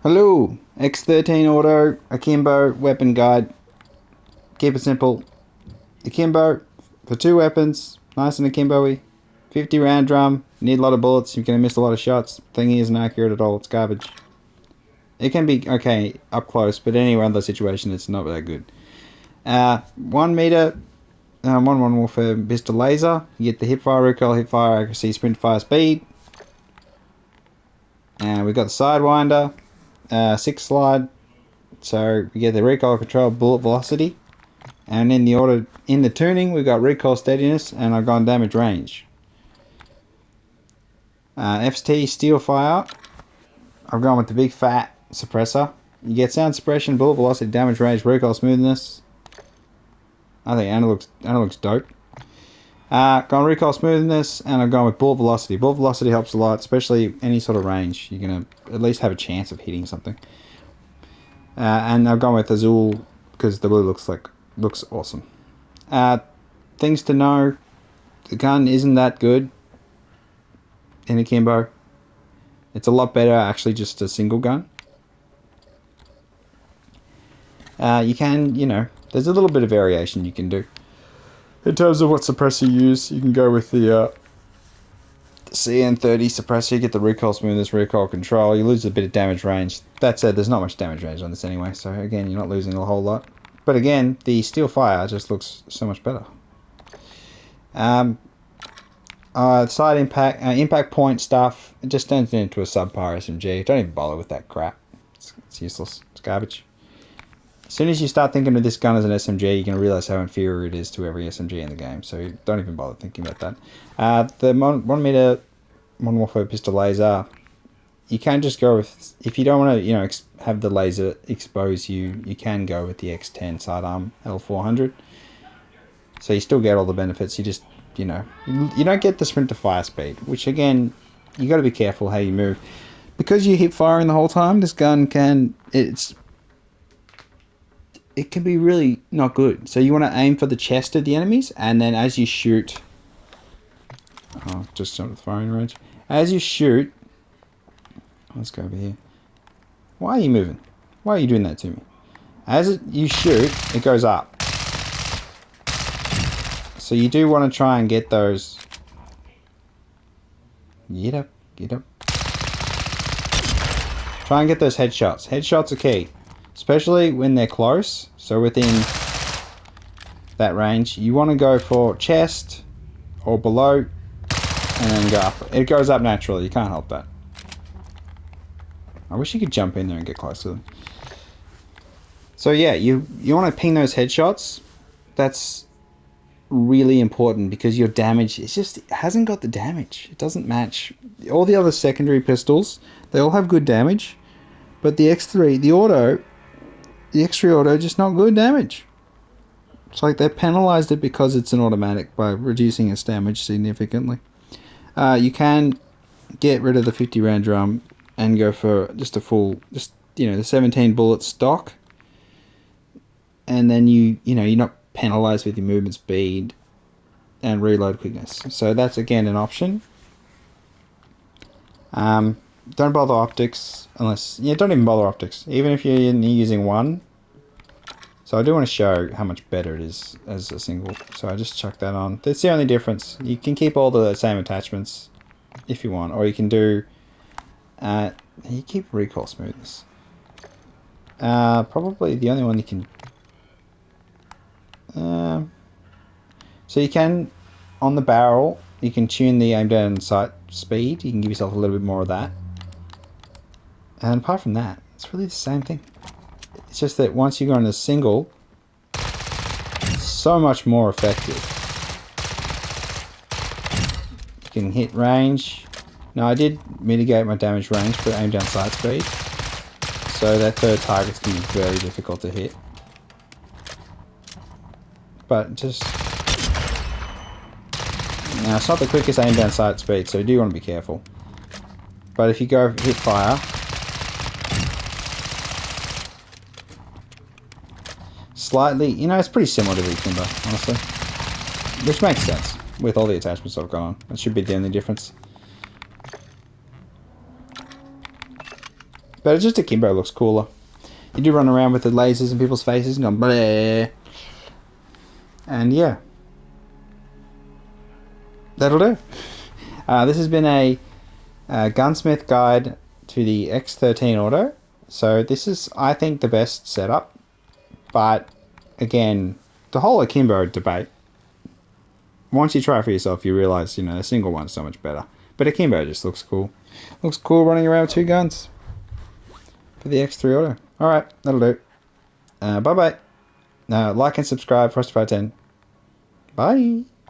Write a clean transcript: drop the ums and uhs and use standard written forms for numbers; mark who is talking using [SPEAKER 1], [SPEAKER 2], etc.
[SPEAKER 1] Hello, X13 Auto, Akimbo, weapon guide. Keep it simple. Akimbo, for 2 weapons, nice and Akimbo-y. 50 round drum, need a lot of bullets, you're going to miss a lot of shots. Thingy isn't accurate at all, it's garbage. It can be okay up close, but anywhere in the situation it's not that good. 1 meter, 1 Warfare pistol laser. You get the hipfire, recoil, hipfire, accuracy, sprint, fire, speed. And we've got the sidewinder, 6 slide. So we get the recoil control, bullet velocity, and in the tuning we've got recoil steadiness, and I've gone damage range. FT steel fire. I've gone with the big fat suppressor. You get sound suppression, bullet velocity, damage range, recoil smoothness. I think analog's dope. Gone recoil smoothness, and I've gone with bullet velocity. Bullet velocity helps a lot, especially any sort of range. You're gonna at least have a chance of hitting something. And I've gone with Azul because the blue looks awesome. Things to know: the gun isn't that good in Akimbo. It's a lot better actually just a single gun. You can, there's a little bit of variation you can do. In terms of what suppressor you use, you can go with the CN30 suppressor. You get the recoil smoothness, recoil control. You lose a bit of damage range. That said, there's not much damage range on this anyway, so again, you're not losing a whole lot. But again, the steel fire just looks so much better. Side impact point stuff, it just turns it into a subpar SMG. Don't even bother with that crap. It's useless. It's garbage. As soon as you start thinking of this gun as an SMG, you're going to realize how inferior it is to every SMG in the game. So don't even bother thinking about that. The 1 meter Modern Warfare pistol laser, you can just go with, if you don't want to, have the laser expose you, you can go with the X10 sidearm L400. So you still get all the benefits. You just, you don't get the sprint to fire speed, which again, you got to be careful how you move. Because you hip firing the whole time, this gun it can be really not good. So you want to aim for the chest of the enemies, and then as you shoot, just jumped the firing range. As you shoot, let's go over here. Why are you moving? Why are you doing that to me? As you shoot, it goes up. So you do want to try and get those. Get up. Try and get those headshots. Headshots are key, especially when they're close. So within that range, you want to go for chest or below, and then go up. It goes up naturally. You can't help that. I wish you could jump in there and get close to them. So yeah, you want to ping those headshots. That's really important because your damage, it hasn't got the damage. It doesn't match all the other secondary pistols. They all have good damage, but the X3 Auto just not good damage. It's like they penalized it because it's an automatic by reducing its damage significantly. You can get rid of the 50 round drum and go for just a full, the 17 bullet stock, and then you're not penalized with your movement speed and reload quickness. So that's again an option. Don't bother optics unless, don't even bother optics, even if you're using one. So I do want to show how much better it is as a single. So I just chuck that on. That's the only difference. You can keep all the same attachments if you want, or you can do, you keep recoil smoothness. Probably the only one you can, so you can, on the barrel, you can tune the aim down sight speed. You can give yourself a little bit more of that. And apart from that, it's really the same thing. It's just that once you go into single, it's so much more effective. You can hit range. Now I did mitigate my damage range for aim down sight speed, so that third target's going to be very difficult to hit. But now it's not the quickest aim down sight speed, so you do want to be careful. But if you go hip fire, slightly, it's pretty similar to the Akimbo, honestly. Which makes sense with all the attachments I've got on. That should be the only difference. But it's just Akimbo looks cooler. You do run around with the lasers in people's faces and go bleh. And yeah. That'll do. This has been a Gunsmith guide to the X13 Auto. So this is, I think, the best setup. But again, the whole Akimbo debate, once you try it for yourself, you realise, you know, a single one's so much better. But Akimbo just looks cool. Looks cool running around with two guns for the X3 Auto. Alright, that'll do. Bye-bye. Like and subscribe for us to 10. Bye.